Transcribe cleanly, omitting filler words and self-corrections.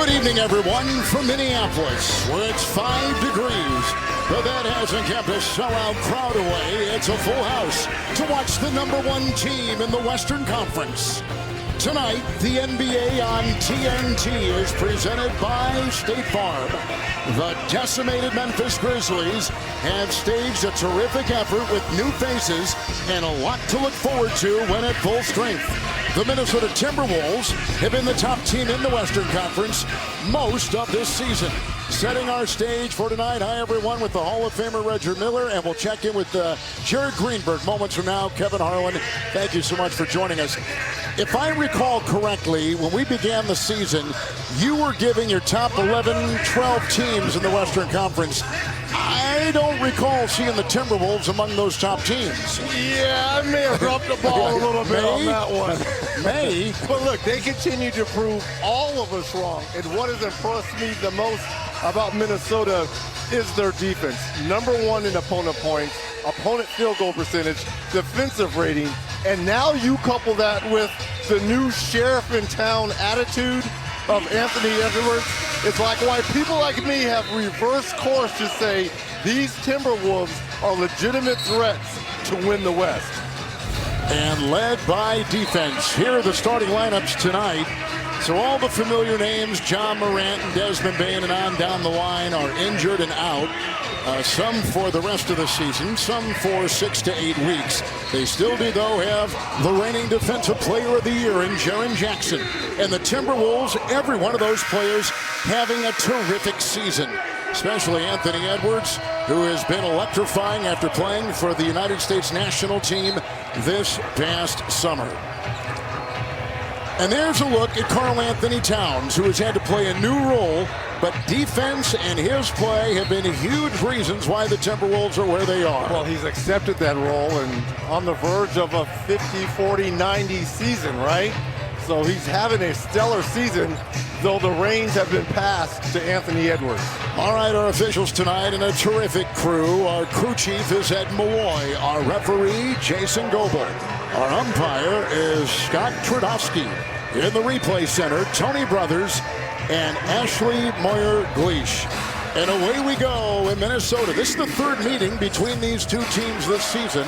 Good evening, everyone, from Minneapolis, where it's 5 degrees. But that hasn't kept a sellout crowd away. It's a full house to watch the #1 team in the Western Conference. Tonight, the NBA on TNT is presented by State Farm. The decimated Memphis Grizzlies have staged a terrific effort with new faces and a lot to look forward to when at full strength. The Minnesota Timberwolves have been the top team in the Western Conference most of this season. Setting our stage for tonight, hi everyone, with the Hall of Famer Roger Miller, and we'll check in with Jared Greenberg moments from now. Kevin Harlan, thank you so much for joining us. If I recall correctly, when we began the season, you were giving your top 11, 12 teams in the Western Conference. I don't recall seeing the Timberwolves among those top teams. Yeah, I may have dropped the ball a little bit on that one. May. But look, they continue to prove all of us wrong. And what has impressed me the most about Minnesota is their defense. #1 in opponent points, opponent field goal percentage, defensive rating, and now you couple that with the new sheriff in town attitude of Anthony Edwards. It's like why people like me have reversed course to say these Timberwolves are legitimate threats to win the West. And led by defense. Here are the starting lineups tonight. So all the familiar names, John Morant and Desmond Bane and on down the line, are injured and out. Some for the rest of the season, some for 6 to 8 weeks. They still do, though, have the reigning Defensive Player of the Year in Jaren Jackson. And the Timberwolves, every one of those players having a terrific season, especially Anthony Edwards, who has been electrifying after playing for the United States national team this past summer. And there's a look at Karl Anthony Towns, who has had to play a new role, but defense and his play have been huge reasons why the Timberwolves are where they are. Well, he's accepted that role and on the verge of a 50, 40, 90 season, right? So he's having a stellar season, though the reins have been passed to Anthony Edwards. All right, our officials tonight and a terrific crew. Our crew chief is Ed Malloy. Our referee, Jason Goebel. Our umpire is Scott Trudowski. In the replay center, Tony Brothers and Ashley Moyer-Gleish. And away we go in Minnesota. This is the third meeting between these two teams this season.